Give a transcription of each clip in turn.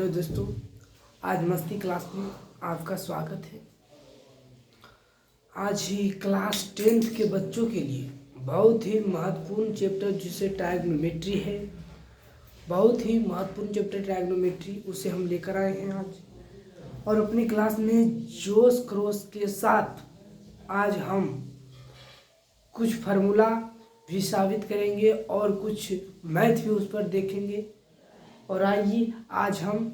Hello दोस्तों, आज मस्ती क्लास में आपका स्वागत है। आज ही क्लास 10th के बच्चों के लिए बहुत ही महत्वपूर्ण चैप्टर जिसे ट्रायग्नोमेट्री है, बहुत ही महत्वपूर्ण चैप्टर ट्रायग्नोमेट्री, उसे हम लेकर आए हैं आज। और अपनी क्लास में जोश खरोश के साथ आज हम कुछ फार्मूला भी साबित करेंगे और कुछ मैथ भी उस पर देखेंगे। और आइए आज हम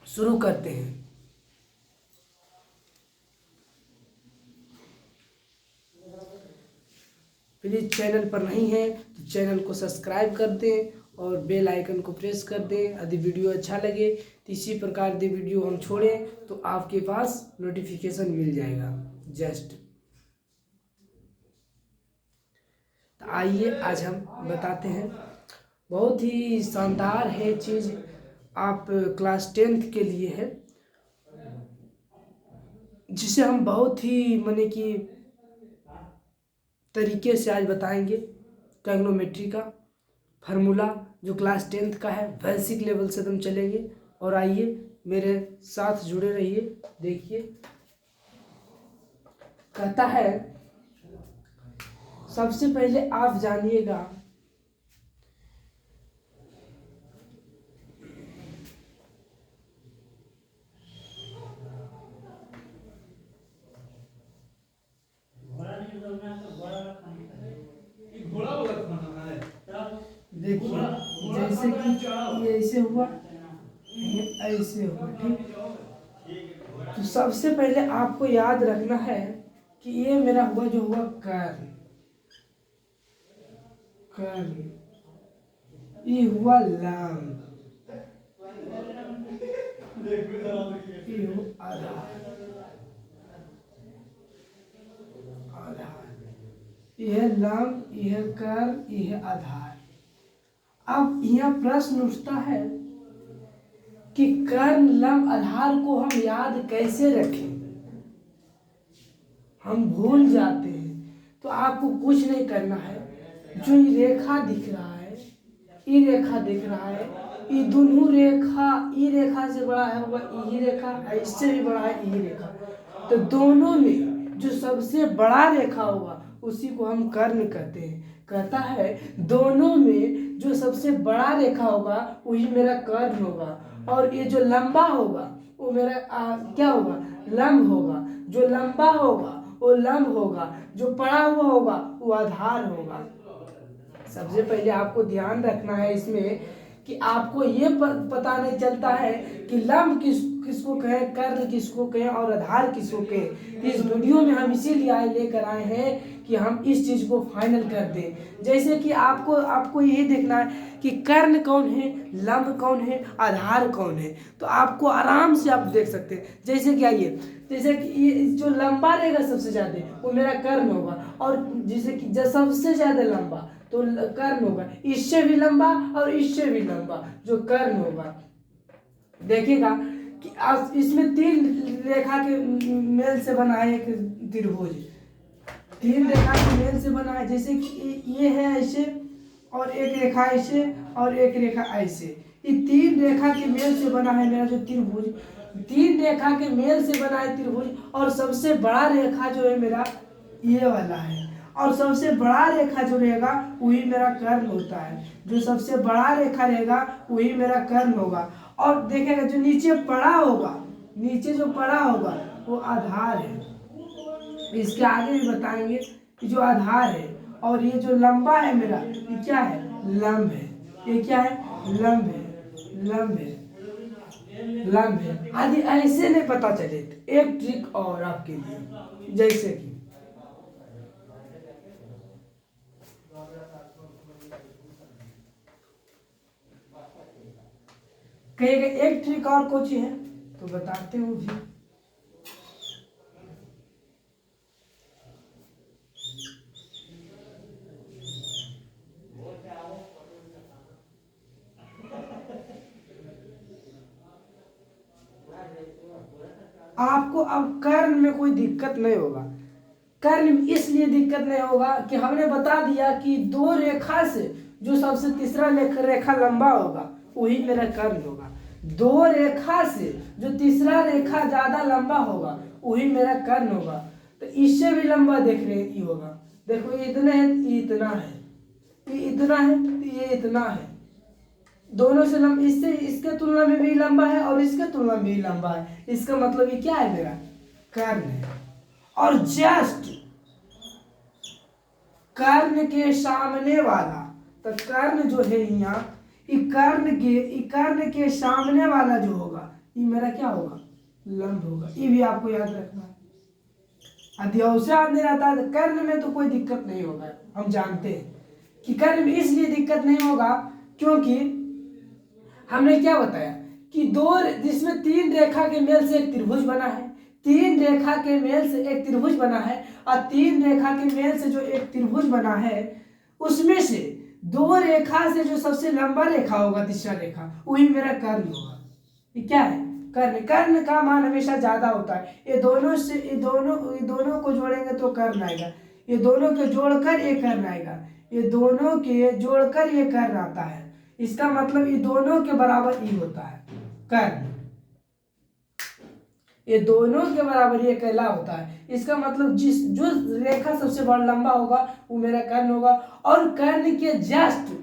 शुरू करते हैं। प्लीज़ चैनल पर नहीं है तो चैनल को सब्सक्राइब कर दें और बेल आइकन को प्रेस कर दें। यदि वीडियो अच्छा लगे तो इसी प्रकार की वीडियो हम छोड़ें तो आपके पास नोटिफिकेशन मिल जाएगा जस्ट। तो आइए आज हम बताते हैं। बहुत ही शानदार है चीज़, आप क्लास 10th के लिए है, जिसे हम बहुत ही माने कि तरीके से आज बताएंगे। ट्रायग्नोमेट्री का फार्मूला जो क्लास 10th का है, बेसिक लेवल से तुम चलेंगे। और आइए मेरे साथ जुड़े रहिए। देखिए, कहता है सबसे पहले आप जानिएगा देखिए, जैसे कि ये ऐसे हुआ, ये ऐसे हुआ, ठीक। तो सबसे पहले आपको याद रखना है कि ये मेरा हुआ जो हुआ कर्ल, ये हुआ लंब, ये हुआ आधार, यह लंब, यह कर्ल, यह आधार। अब यह प्रश्न उठता है कि कर्ण लंब आधार को हम याद कैसे रखें। हम भूल जाते हैं। तो आपको कुछ नहीं करना है। जो ये रेखा दिख रहा है, ये रेखा दिख रहा है, ये दोनों रेखा, ये रेखा से बड़ा है होगा ये रेखा, इससे भी बड़ा है ये रेखा। तो दोनों में जो सबसे बड़ा रेखा होगा उसी को हम कर्ण कहते हैं। कहता है दोनों में जो सबसे बड़ा रेखा होगा वही मेरा कर्ण होगा, और ये जो लंबा होगा वो मेरा क्या होगा, लंब होगा। जो लंबा होगा वो लंब होगा, जो पड़ा हुआ होगा वो आधार होगा। सबसे पहले आपको ध्यान रखना है इसमें कि आपको ये पता नहीं चलता है कि लंब किसको कहें, कर्ण किसको कहें और आधार किसको कहें। इस वीडियो में हम इसीलिए लेकर आए हैं कि हम इस चीज़ को फाइनल कर दें। जैसे कि आपको यही देखना है कि कर्ण कौन है, लंब कौन है, आधार कौन है। तो आपको आराम से आप देख सकते हैं। जैसे कि आइए, जैसे कि ये जो लंबा रहेगा सबसे ज़्यादा वो मेरा कर्ण होगा, और जैसे कि सबसे ज़्यादा लंबा तो कर्ण होगा, इससे भी लंबा और इससे भी लंबा जो कर्ण होगा। देखिएगा कि इसमें 3 रेखा के मेल से बना है एक त्रिभुज, 3 रेखा के मेल से बना है। जैसे कि ये है ऐसे, और एक रेखा ऐसे, और एक रेखा ऐसे। ये 3 रेखा के मेल से बना है मेरा जो त्रिभुज, 3 रेखा के मेल से बना है त्रिभुज। और सबसे बड़ा रेखा जो है मेरा ये वाला है, और सबसे बड़ा रेखा जो रहेगा वही मेरा कर्ण होता है। जो सबसे बड़ा रेखा रहेगा वही मेरा कर्ण होगा। और देखेगा जो नीचे पड़ा होगा, नीचे जो पड़ा होगा वो आधार है। इसके आगे भी बताएंगे कि जो आधार है। और ये जो लंबा है मेरा ये क्या है, लंब है। ये क्या है, लंब है, लंब है, लंब है। यदि ऐसे नहीं पता चले तो एक ट्रिक और आपके लिए, जैसे कि कहेगा एक ट्रिक और कुछ है तो बताते हो भी। आपको अब कर्ण में कोई दिक्कत नहीं होगा। कर्ण में इसलिए दिक्कत नहीं होगा कि हमने बता दिया कि 2 रेखा से जो सबसे तीसरा रेखा लंबा होगा वही मेरा कर्ण होगा। दो रेखा से जो तीसरा रेखा ज्यादा लंबा होगा वही मेरा कर्ण होगा। तो इससे भी लंबा देख रहे हैं ये होगा, देखो ये इतना है, ये इतना है, ये इतना है, तो ये इतना है, दोनों से लंबा, इससे इसके तुलना में भी लंबा है और इसके तुलना में भी लंबा है। इसका मतलब ये क्या है, मेरा कर्ण है। और जस्ट कर्ण के सामने वाला, तो कर्ण जो है यहाँ, कर्ण के सामने वाला जो होगा ये मेरा क्या होगा, लंब होगा। ये भी आपको याद रखना है। अध्यवसाय आदमी रहता है कर्ण में तो कोई दिक्कत नहीं होगा। हम जानते हैं कि कर्ण में इसलिए दिक्कत नहीं होगा क्योंकि हमने क्या बताया कि दो, जिसमें तीन रेखा के मेल से एक त्रिभुज बना है, तीन रेखा के मेल से एक त्रिभुज बना है, और तीन रेखा के मेल से जो एक त्रिभुज बना है उसमें से दो रेखा से जो सबसे लंबा रेखा होगा, तीसरा रेखा, वही मेरा कर्ण होगा। ये क्या है, कर्ण। कर्ण का मान हमेशा ज्यादा होता है। ये दोनों को जोड़ेंगे तो कर्ण आएगा, ये दोनों के जोड़कर ये कर्ण आएगा, ये दोनों के जोड़कर ये कर्ण आता है। इसका मतलब ये दोनों के बराबर ई होता है कर्ण, ये दोनों के बराबर ये कैला होता है। इसका मतलब जो रेखा सबसे बड़ा लंबा होगा वो मेरा कर्ण होगा। और कर्ण के जस्ट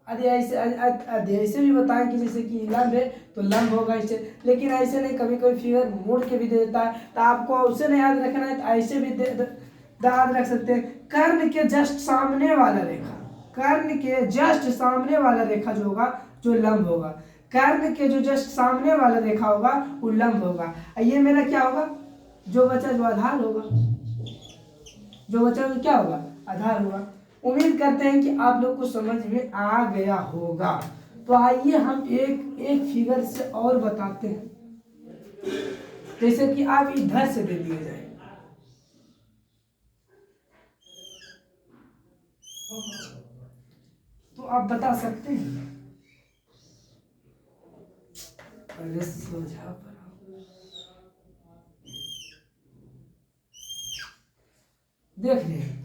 ऐसे भी बताएं कि जैसे कि लंब है तो लंब होगा ऐसे, लेकिन ऐसे नहीं, कभी कभी फिगर मोड़ के भी दे देता है, तो आपको उसे नहीं याद रखना है तो ऐसे भी याद रख सकते हैं। कर्ण के जस्ट सामने वाला रेखा, कर्ण के जस्ट सामने वाला रेखा जो होगा जो लंब होगा, कर्ण के जो जस्ट सामने वाला रेखा होगा वो लंब होगा। ये मेरा क्या होगा, जो बचा जो आधार होगा, जो बचा वो क्या होगा, आधार होगा। उम्मीद करते हैं कि आप लोग को समझ में आ गया होगा। तो आइए हम एक एक फिगर से और बताते हैं, जैसे कि आप इधर से दे दिए जाए, तो आप बता सकते हैं। पहले सोचा पर देख रहे हैं,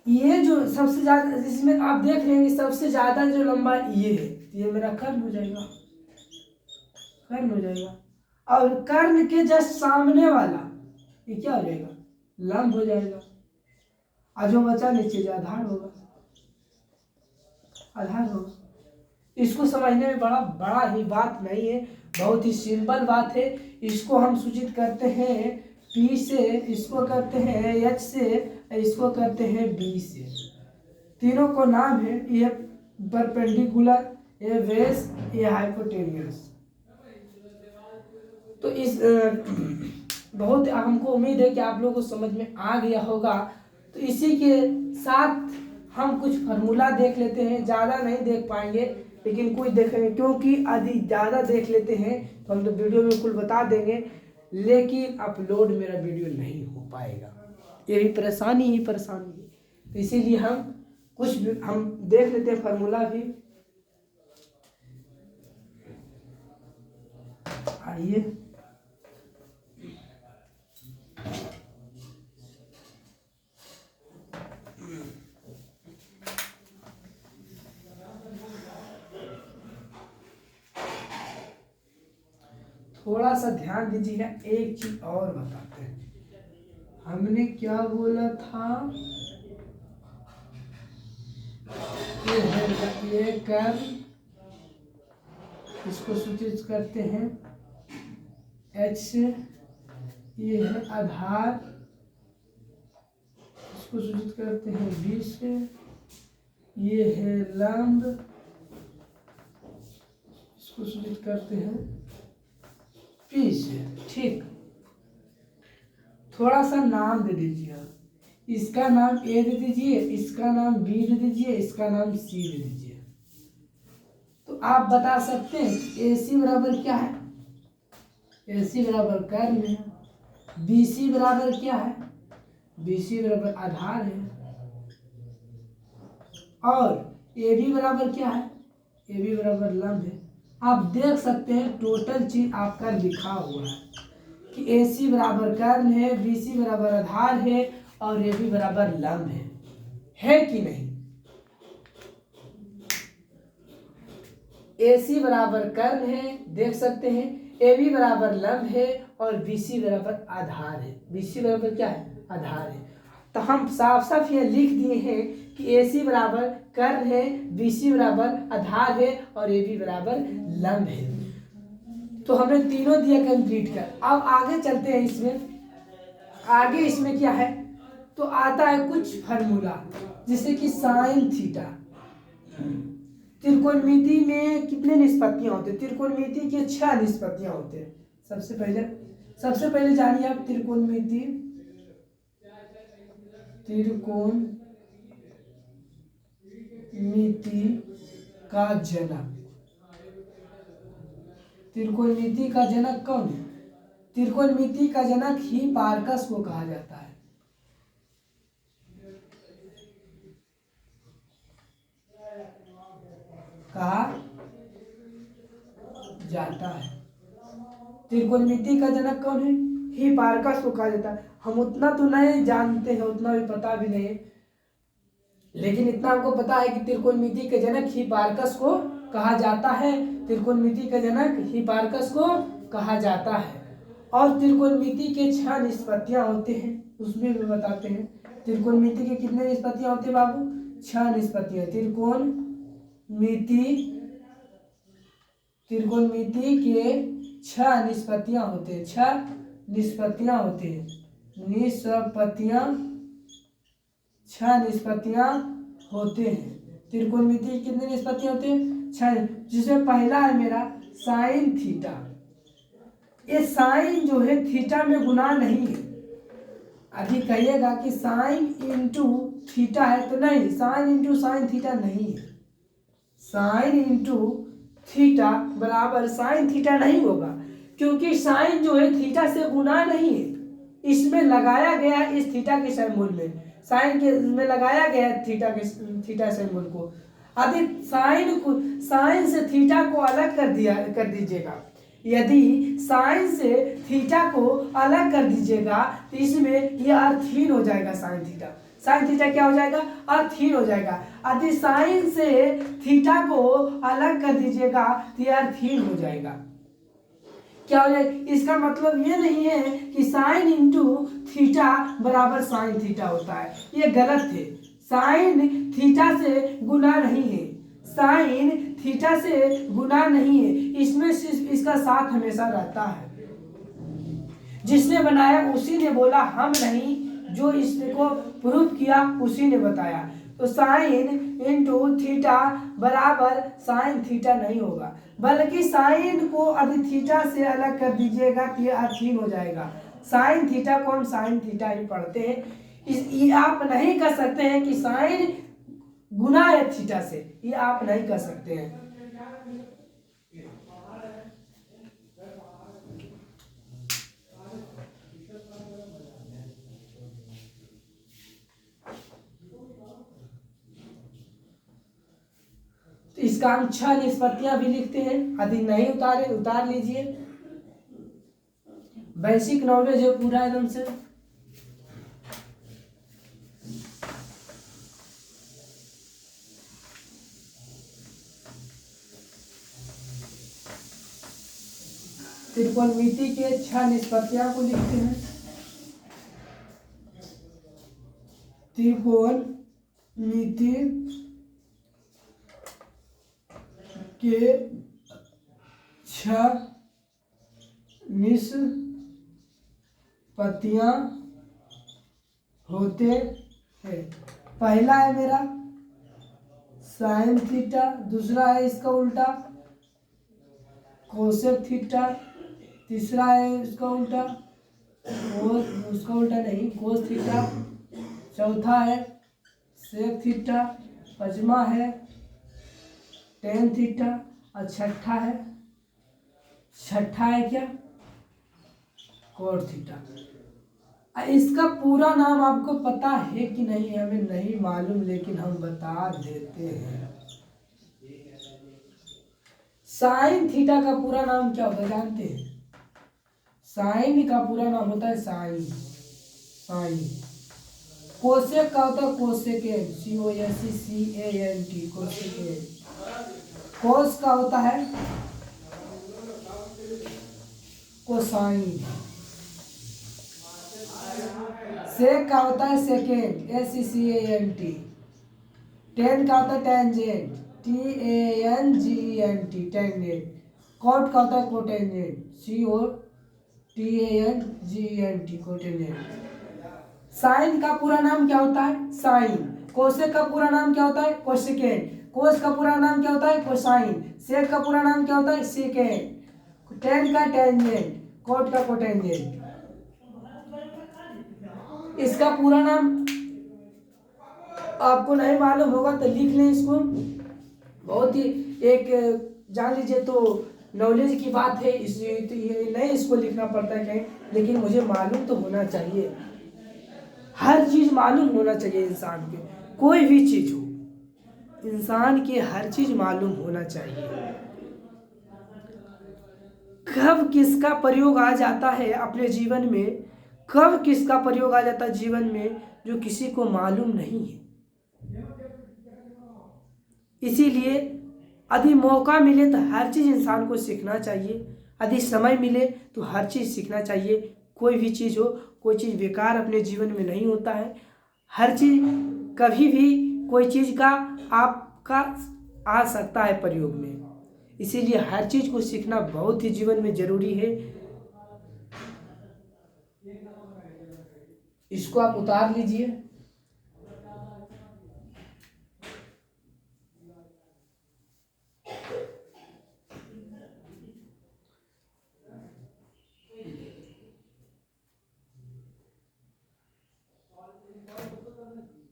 ये जो सबसे ज्यादा, जिसमें आप देख रहे हैं सबसे ज्यादा जो लंबा ये है, ये मेरा कर्ण हो जाएगा, कर्ण हो जाएगा। और कर्ण के जस्ट सामने वाला ये क्या हो जाएगा, लंब हो जाएगा। और जो बचा नीचे जो आधार होगा, आधार होगा। इसको समझने में बड़ा ही बात नहीं है, बहुत ही सिंपल बात है। इसको हम सूचित करते हैं P से, इसको करते हैं H से, इसको करते हैं B से। तीनों को नाम है, ये परपेंडिकुलर, ये बेस, ये हाइपोटेन्यूस। तो इस बहुत हमको उम्मीद है कि आप लोगों को समझ में आ गया होगा। तो इसी के साथ हम कुछ फार्मूला देख लेते हैं, ज़्यादा नहीं देख पाएंगे लेकिन कुछ देखेंगे, क्योंकि यदि ज़्यादा देख लेते हैं तो हम तो वीडियो में कुल बता देंगे लेकिन अपलोड मेरा वीडियो नहीं हो पाएगा। यही परेशानी है। तो इसीलिए हम कुछ हम देख लेते हैं फार्मूला भी। आइए थोड़ा सा ध्यान दीजिएगा, एक चीज और बताते हैं। हमने क्या बोला था, ये कर्व, इसको सूचित करते हैं H से, ये है आधार, इसको सूचित करते हैं B से, ये है लंब, इसको सूचित करते हैं P से। ठीक, थोड़ा सा नाम दे दीजिए, इसका नाम A दे दीजिए, इसका नाम B दे दीजिए, इसका नाम C दे दीजिए। तो आप बता सकते हैं AC बराबर क्या है, AC बराबर कर्ण है, BC बराबर क्या है, BC बराबर आधार है, और AB बराबर क्या है, AB बराबर लंब है। आप देख सकते हैं टोटल चीज आपका लिखा हुआ है कि AC बराबर कर्ण है, BC बराबर आधार है और AB बराबर लंब है कि नहीं। AC बराबर कर्ण है, देख सकते हैं, AB बराबर लंब है और BC बराबर आधार है। BC बराबर क्या है? आधार है। तो हम साफ साफ ये लिख दिए हैं कि AC बराबर कर्ण है, BC बराबर आधार है और AB बराबर लंब है। तो हमने तीनों दिया कंप्लीट कर। अब आगे चलते हैं। इसमें क्या है? तो आता है कुछ फार्मूला, जैसे कि साइन थीटा। त्रिकोणमिति में कितने निष्पत्तियां होते हैं? त्रिकोणमिति के 6 निष्पत्तियां होते हैं। सबसे पहले जानिए आप त्रिकोणमिति का जनक। त्रिकोणमिति का जनक कौन है? त्रिकोणमिति का जनक हिपार्कस को कहा जाता है। त्रिकोणमिति का जनक कौन है? हिपार्कस को कहा जाता है। हम उतना तो नहीं जानते हैं, उतना भी पता भी नहीं, लेकिन इतना हमको पता है कि त्रिकोणमिति के जनक हिपार्कस को कहा जाता है। त्रिकोणमिति का जनक हिपार्कस को कहा जाता है। और त्रिकोणमिति के 6 निष्पत्तियां होते हैं, उसमें भी बताते हैं। त्रिकोणमिति के कितने निष्पत्तियां होते हैं बाबू? 6 निष्पत्तियां। त्रिकोणमिति के 6 निष्पत्तियां होते हैं। 6 निष्पत्तियां होते हैं। 6 निष्पत्तियां होते हैं। त्रिकोणमिति की कितने निष्पत्तियां होते हैं? 6। जिसमें पहला है मेरा साइन थीटा। ये साइन जो है थीटा में गुना नहीं है। अभी कहिएगा कि साइन इंटू थीटा है, तो नहीं, साइन इंटू साइन थीटा नहीं है। साइन इंटू थीटा बराबर साइन थीटा नहीं होगा, क्योंकि साइन जो है थीटा से गुना नहीं है। इसमें लगाया गया इस थीटा के सिंबल में, साइन के में लगाया गया थीटा सिंबल को। यदि साइन से थीटा को अलग कर दीजिएगा, यदि साइन से थीटा को अलग कर दीजिएगा तो इसमें यह अर्थहीन हो जाएगा। साइन थीटा क्या हो जाएगा? अर्थहीन हो जाएगा। यदि साइन से थीटा को अलग कर दीजिएगा तो यह अर्थहीन हो जाएगा। क्या हो जाएगा? इसका मतलब ये नहीं है कि साइन इंटू थीटा बराबर साइन थीटा होता है, ये गलत है। साइन थीटा से गुना नहीं है, साइन थीटा से गुना नहीं है, इसमें सिर्फ इसका साथ हमेशा रहता है। जिसने बनाया उसी ने बोला, हम नहीं, जो इसको प्रूव किया उसी ने बताया। तो साइन इंटू थीटा बराबर साइन थीटा नहीं होगा, बल्कि साइन को यदि थीटा से अलग कर दीजिएगा तो ये अर्थहीन हो जाएगा। साइन थीटा को हम साइन थीटा ही पढ़ते हैं। आप नहीं कर सकते हैं कि साइन गुना है थीटा से, ये आप नहीं कर सकते हैं। तो इसका हम 6 निष्पत्तियां भी लिखते हैं। यदि नहीं उतार लीजिए। बेसिक नॉलेज है पूरा एकदम से। त्रिकोणमिति के 6 निष्पत्तियां को लिखते हैं। त्रिकोणमिति के 6 निष्पत्तियां होते हैं। पहला है मेरा साइन थीटा, दूसरा है इसका उल्टा कोसेक थीटा, तीसरा है इसका उल्टा उसका उल्टा नहीं कोस थीटा, चौथा है सेक थीटा, पांचवा है टेन थीटा और छठा है क्या? Cot theta. इसका पूरा नाम आपको पता है कि नहीं हमें नहीं मालूम, लेकिन हम बता देते हैं। साइन थीटा का पूरा नाम क्या होता है जानते हैं? साइन का पूरा नाम होता है साइन। कोसेक का होता है कोसेकेंट, COSECANT, कोसेकेंट। कोस का होता है कोसाइन, सेक का होता है सेकेंड, SECANT, टेन का होता है टेंजेंट, TANGENT, टेंजेंट, कॉट का होता है कोटेंजेंट, COTANGENT, कोटेंजेंट। साइन का पूरा नाम क्या होता है? साइन। कोसेक का पूरा नाम क्या होता है? कोसेकेंड। कोस का पूरा नाम क्या होता है? कोसाइन। सेक का पूरा नाम क्या होता है? सेकेंड। टेन का टेंजेंट, कोट का कोटेंजेंट। इसका पूरा नाम आपको नहीं मालूम होगा तो लिख लें इसको, बहुत ही एक जान लीजिए तो नॉलेज की बात है, इस तो ये नहीं इसको लिखना पड़ता है कहीं, लेकिन मुझे मालूम तो होना चाहिए, हर चीज मालूम होना चाहिए इंसान के, कोई भी चीज हो इंसान के हर चीज मालूम होना चाहिए। कब किसका प्रयोग आ जाता है अपने जीवन में, कब किसका प्रयोग आ जाता है जीवन में जो किसी को मालूम नहीं है। इसीलिए यदि मौका मिले तो हर चीज़ इंसान को सीखना चाहिए, यदि समय मिले तो हर चीज़ सीखना चाहिए। कोई भी चीज़ हो, कोई चीज़ बेकार अपने जीवन में नहीं होता है, हर चीज़ कभी भी कोई चीज़ का आपका आ सकता है प्रयोग में। इसीलिए हर चीज़ को सीखना बहुत ही जीवन में ज़रूरी है। इसको आप उतार लीजिए।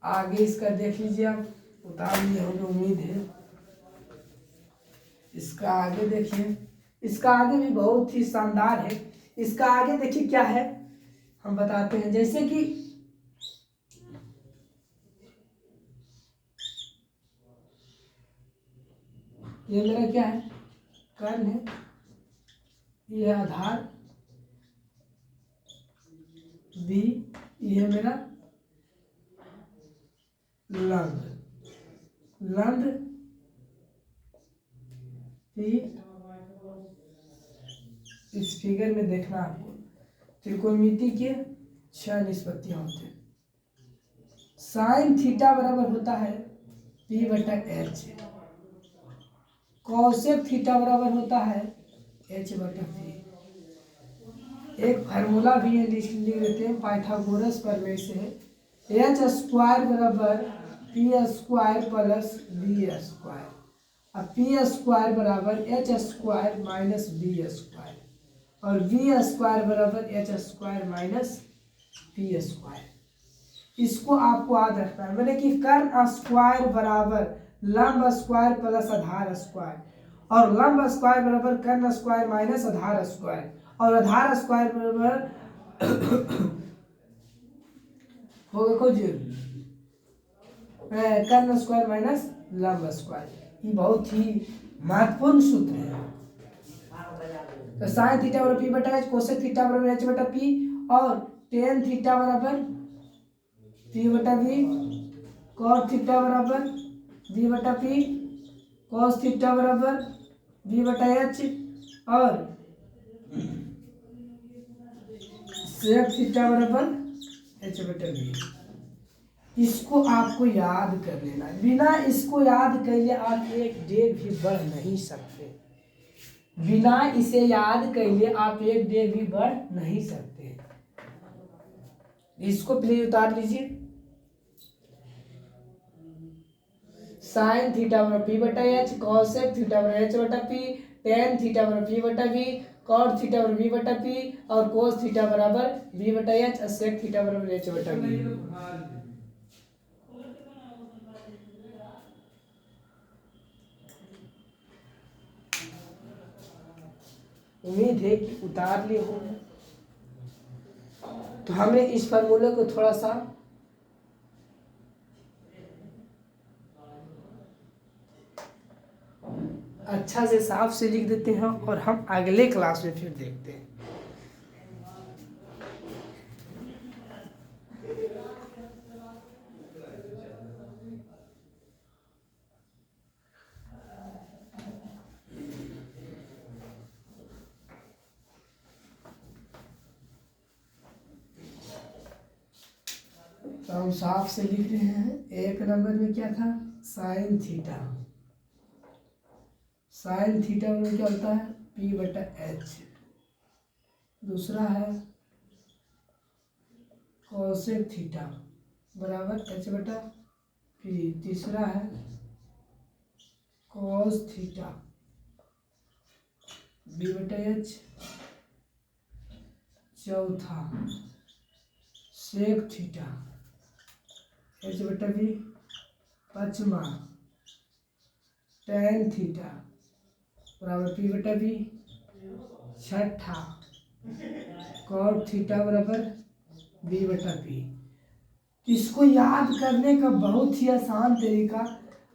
आगे इसका देख लीजिए, आप उतार लिए होंगे उम्मीद है। इसका आगे देखिए, इसका आगे भी बहुत ही शानदार है। इसका आगे देखिए क्या है, हम बताते हैं। जैसे कि ये मेरा क्या है, कर्ण है, ये आधार बी, ये मेरा लंब, लंब पी। इस फिगर में देखना आपको त्रिकोणमिति के 6 निष्पत्तियां होते हैं। साइन थीटा बराबर होता है P/H, कॉसेक थीटा बराबर होता है H/P। एक फार्मूला भी है, लिख देते हैं पाइथागोरस प्रमेय से, H² बराबर P² प्लस B², अब P² बराबर H² माइनस B², और B² बराबर H² माइनस P²। इसको आपको याद रखना है, मैंने कि कर्ण स्क्वायर बराबर लंब स्क्वायर प्लस आधार स्क्वायर, और लंब स्क्वायर बराबर कर्ण स्क्वायर माइनस आधार स्क्वायर, और आधार स्क्वायर बराबर होगा कुछ कर्ण स्क्वायर माइनस लंब स्क्वायर। ये बहुत ही महत्वपूर्ण सूत्र है। तो साइन थीटा बराबर P/H, कोसेक थीटा बराबर H/P, और टेन थीटा बराबर P/V, कॉस थीटा बराबर V/P, कॉस थीटा बराबर V/H, और सेक थीटा बराबर H/V। इसको आपको याद कर लेना, बिना इसको याद कर लिए आप एक डेग भी बढ़ नहीं सकते, बिना इसे याद कर लिए आप एक डेग भी बढ़ नहीं सकते। इसको प्लीज उतार लीजिए। साइन थीटा बराबर P/H, कॉसेक थीटा बराबर H/P, टेन थीटा बराबर P/V, कॉट थीटा बराबर V/P, और कोस थीटा बराबर V/H, और सेक थीटा बराबर H/V। उम्मीद है कि उतार लिए होंगे। तो हमें इस फार्मूले को थोड़ा सा अच्छा से साफ से लिख देते हैं, और हम अगले क्लास में फिर देखते हैं। तो हम साफ से लिख रहे हैं, एक नंबर में क्या था, साइन थीटा। साइन थीटा में क्या होता है, P/H। दूसरा है कोसेक थीटा बराबर H/P। तीसरा है कोस थीटा B/H। चौथा सेक थीटा H/B। पांचवा टैन थीटा बराबर P/B। छठा कॉट थीटा बराबर B/P। इसको याद करने का बहुत ही आसान तरीका,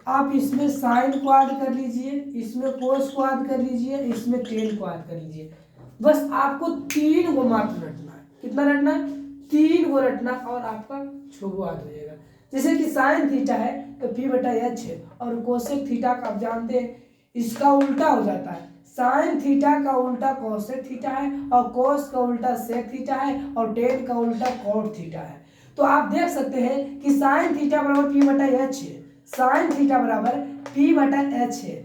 आप इसमें साइन को ऐड कर लीजिए, इसमें कोस को ऐड कर लीजिए, इसमें टेन को ऐड कर लीजिए। बस आपको 3 को मात्र रटना है। कितना रटना है, 3 को रटना, और आपका छुगो याद हो जाएगा। जैसे कि साइन थीटा है तो P/H है, और कोसेक थीटा का आप जानते हैं इसका उल्टा हो जाता है। साइन थीटा का उल्टा कोसेक थीटा है, और कोस का उल्टा सेक थीटा है, और टेन का उल्टा कॉट थीटा है। तो आप देख सकते हैं कि साइन थीटा बराबर P/H है, साइन थीटा बराबर P/H है,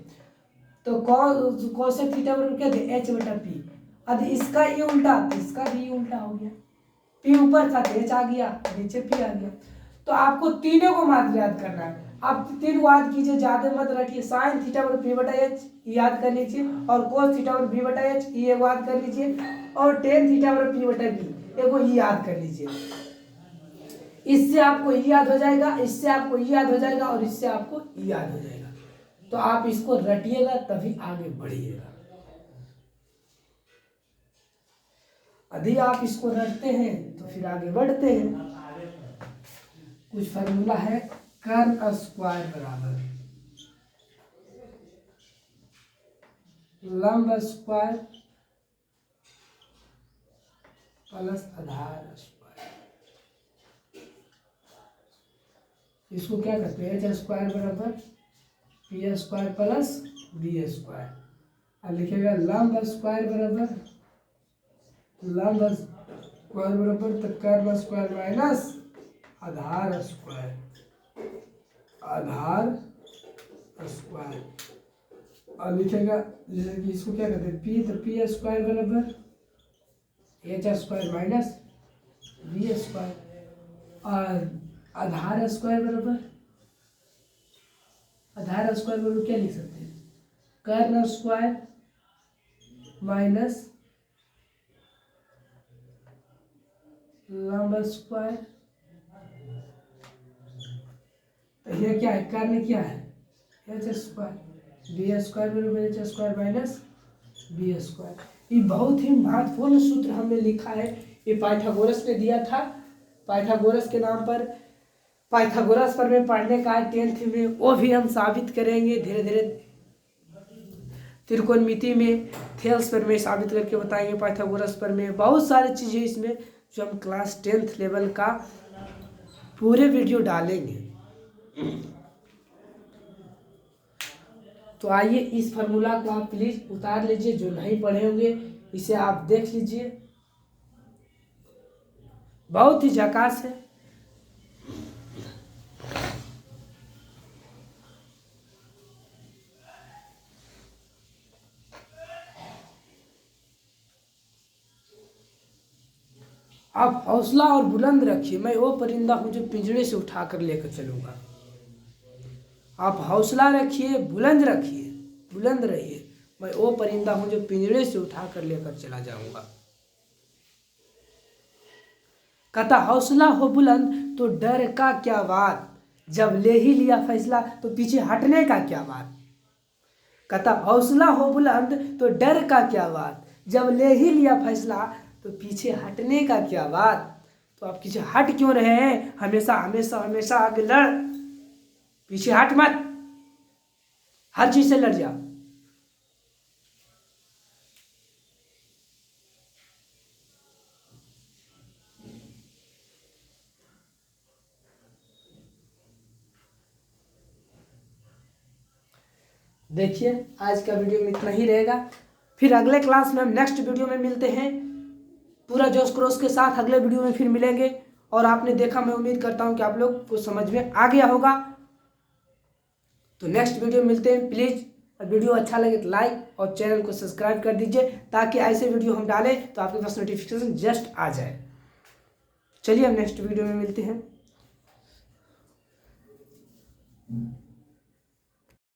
तो कोसेक थीटा बराबर क्या थे, H/P। अब इसका ये उल्टा, इसका भी उल्टा हो गया, P ऊपर था H आ गया, नीचे P आ गया। तो आपको तीनों को मात्र याद करना है। आप 3 को याद कीजिए, ज्यादा मत रखिए। साइन थीटा बराबर P/H याद कर लीजिए, और कोस थीटा बराबर B/H ये याद कर लीजिए, और टेन थीटा बराबर P/B एगो ये याद कर लीजिए। इससे आपको ये याद हो जाएगा, इससे आपको ये याद हो जाएगा, और इससे आपको ये याद हो जाएगा। तो आप इसको रटिएगा तभी आगे बढ़िएगा। यदि आप इसको रटते हैं तो फिर आगे बढ़ते हैं। कुछ फार्मूला है, कर्न स्क्वायर बराबर लंब स्क्वायर प्लस आधार स्क्वायर। इसको क्या कहते हैं, H स्क्वायर बराबर P square plus B square. अब लिखेगा लंब स्क्वायर बराबर तो कर्न स्क्वायर माइनस आधार स्क्वायर, आधार स्क्वायर। और लिखेगा जैसे कि इसको क्या कहते हैं, P, तो P स्क्वायर बराबर H square minus B square, और आधार स्क्वायर बराबर क्या लिख सकते हैं, कर्न स्क्वायर माइनस लंब स्क्वायर। तो ये क्या है, कर्न क्या है H स्क्वायर, B स्क्वायर बराबर H square minus B square. ये बहुत ही महत्वपूर्ण सूत्र हमने लिखा है, ये पाइथागोरस ने दिया था। पाइथागोरस के नाम पर, पाइथागोरस पर में पढ़ने का है 10th में, वो भी हम साबित करेंगे धीरे धीरे। त्रिकोणमिति में थेल्स पर में साबित करके बताएंगे, पाइथागोरस पर में बहुत सारी चीज़ें इसमें जो हम क्लास 10th लेवल का पूरे वीडियो डालेंगे। तो आइए इस फार्मूला को आप प्लीज उतार लीजिए, जो नहीं पढ़े होंगे इसे आप देख लीजिए, बहुत ही झकास है। आप हौसला और बुलंद रखिए, मैं वो परिंदा हूं जो पिंजरे से उठाकर लेकर चलूंगा। आप हौसला रखिए, बुलंद रखिए, बुलंद रहिए, मैं वो परिंदा हूं जो पिंजरे से उठाकर लेकर चला जाऊंगा। कहता हौसला हो बुलंद तो डर का क्या बात, जब ले ही लिया फैसला तो पीछे हटने का क्या बात। कहता हौसला हो बुलंद तो डर का क्या बात, जब ले ही लिया फैसला तो पीछे हटने का क्या बात। तो आप पीछे हट क्यों रहे हैं, हमेशा हमेशा हमेशा आगे लड़, पीछे हट मत, हर चीज से लड़ जा। देखिए आज का वीडियो में इतना ही रहेगा, फिर अगले क्लास में हम नेक्स्ट वीडियो में मिलते हैं। पूरा जोश क्रोश के साथ अगले वीडियो में फिर मिलेंगे। और आपने देखा, मैं उम्मीद करता हूँ कि आप लोग को समझ में आ गया होगा। तो नेक्स्ट वीडियो मिलते हैं। प्लीज़ वीडियो अच्छा लगे तो लाइक और चैनल को सब्सक्राइब कर दीजिए, ताकि ऐसे वीडियो हम डालें तो आपके पास नोटिफिकेशन जस्ट आ जाए। चलिए हम नेक्स्ट वीडियो में मिलते हैं।